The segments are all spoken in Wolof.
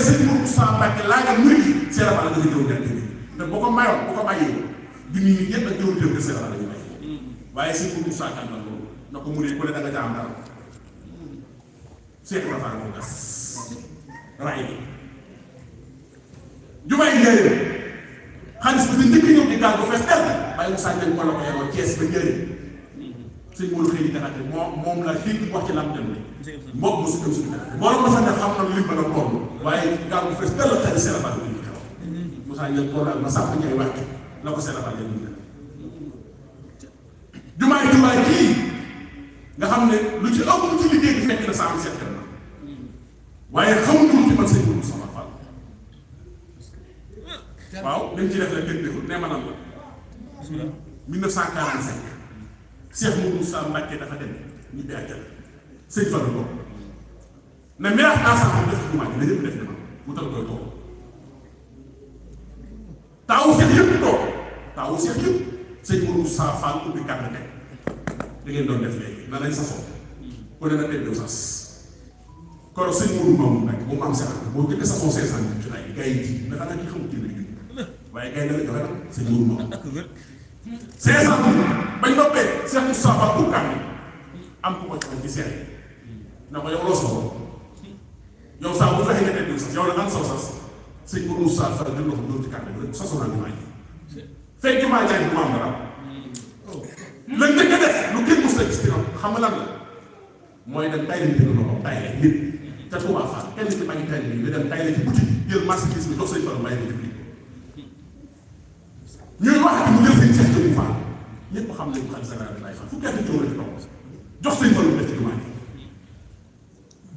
sëñ Moussa Mbacke laa nga murid yi Cheikh Fall dafa jëw ñàkk bi te boo ko mayoon boo ko bàyyee di nit ñi yëpp ak jëw jëw ke Cheikh Fall dañu may waaye sëñ Moussa kan la loolu na ko murid ku ne da nga jaam dara Cheikh Fall moo gas ray bi jumaay njëriñ xaalis bi di njëkk ñëw di gaal bu fees dell waaye Moussa Ndiaye moo la ko yoroon Thiès ba njëriñ sëñ Modou xëy di jaxate moom la dégg wax ci lam dem ne mbokk mosu dem suñu jaxate moo la ma sax ne xam na lim ba la toll waaye gaal bu fees dell xëy Cheikh Fall bi xew Moussa Ndiaye toll ak ma sàpp ñay wax la ko Cheikh Fall leen dundal jumaay kii nga xam ne lu ci ëpp ci liggéey bi fekk na sa am seet na waaye xamuñu ci man sëñ Modou Sama Fall waaw dañ ci def la kenn deful nee ma nan la 1945 Cheikh Moussa Mbacke dafa dem ñu bi àjjal sëñ Fallou boobu ne miraas ensemble def ci jumaa ji la yëpp def ne ma mu tal koy toog taawu Cheikh yëpp toog taawu Cheikh yëpp sëñ Moussa Fall ubbi kàddu teg da ngeen doon def léegi na lañ sasoo ku ne na teg dew sas koro sëñ Mourou moom nag bu mu am seex boo jëkk sasoo 500 ci ay gars yi ji mais xanaa kii xamul téeméeri junni waaye gars yi la joxe nag sëñ Mourou moom 500 bañ noppee Cheikh Moussa Fall pour kàddu am ku ko joxe ci seex na ko yow loo soxla yow saa bu joxee nga teg dew sas yow la naan saw sas sëñ Moussa Fall jël loxo dóor ci kàddu bi rek sasoo naa jumaa ji fekk jumaa jaay bu ma am dara la njëkk a def lu kenn mos a gis ci xam nga lan la mooy dem tay leen jënd loxo tay leen nit ca Touba Fall kenn ci bañ tay leen nga dem tay leen ci boutique jël marchandise bi jox sëñ Fall may leen jënd ñuy wax mu jël sëñ Cheikh Jëmu Fall ñëpp xam nañu xam général bi lay Fall fu kenn ci wala ci toog jox sëñ Fall mu def ci jumaa ji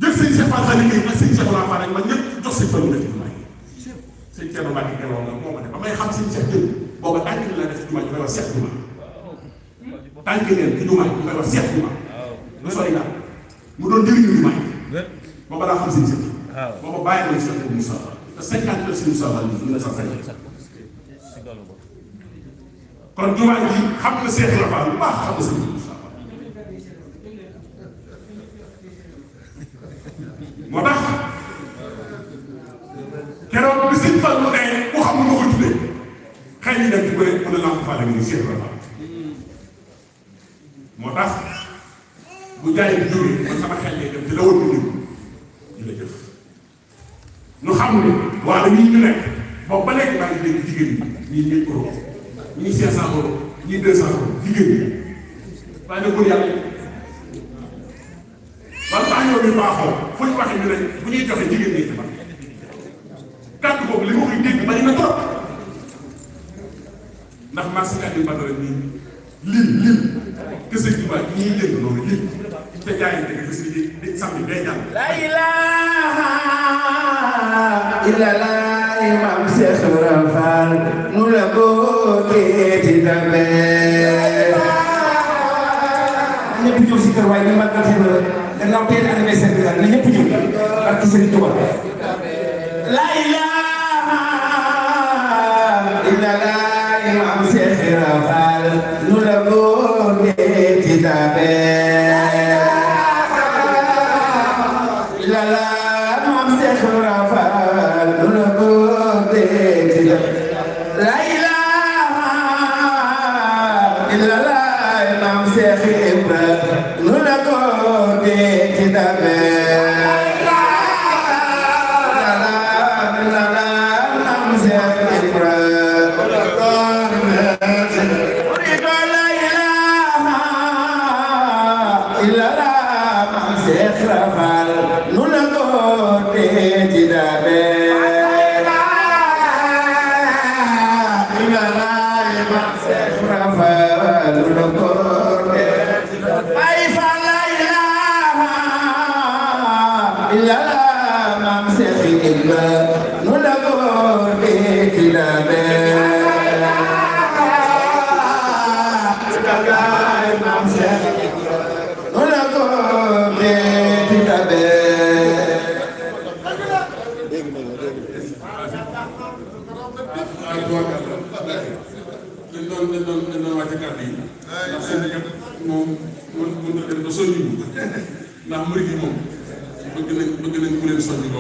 jël sëñ Cheikh Fall xale yi ak sëñ Cheikh Ola Fall ak man ñëpp jox sëñ Fall mu def ci jumaa ji sëñ Thierno Mbacke Geloo nga moo ko def ba may xam sëñ Cheikh Jëmu booba tànk la def ci jumaa ji koy wax Cheikh Juma tànk leen ci jumaa ji koy wax Cheikh Juma nga sori daal mu doon jëriñu jumaa ji booba daa xam sëñ Cheikh booba bàyyi nañ Cheikh Moussa Fall te 50 la si Moussa Fall bi 1950 kon jumaa ji xam na Cheikh la Fall bu baax xam na sëñ Moussa Fall moo tax keroog bi sëñ Fall mu ne ku xam lu ma ko tuddee xëy na dem ci bëre mën na lamp Fall ni Cheikh la Fall moo tax bu jaay bi jógee man sama xel lay dem ci la woon ñu ñu la jëf ñu xam ne waa ñii ñu nekk boobu ba léegi maa ngi dégg jigéen ñi ñii 1000 euros ñii 500 euros ñii 200 euros jigéen ñi waaye nag pour yàlla wala baa ñëw ñu baaxoo fu ñu waxee ñu ne bu ñuy joxe jigéen ñi ci man kàddu boobu li ma koy dégg bari na trop ndax marché bi Aliou Badara nii lii kese gi ba ñuy dégg loolu lii te jaayante nga gis ni di samedi day jàll. la ilaha illallah imam Cheikh Fall nu la ko ci dambe ñëpp ñëw si kër waaye ñu màggal seen gannaaw tey anniversaire bi daal na ñëpp ñëw barke Serigne Touba la ilaha illallah imam Cheikh Fall nu la ko ci dambe ndax murid yi moom bëgg nañ ku leen soññ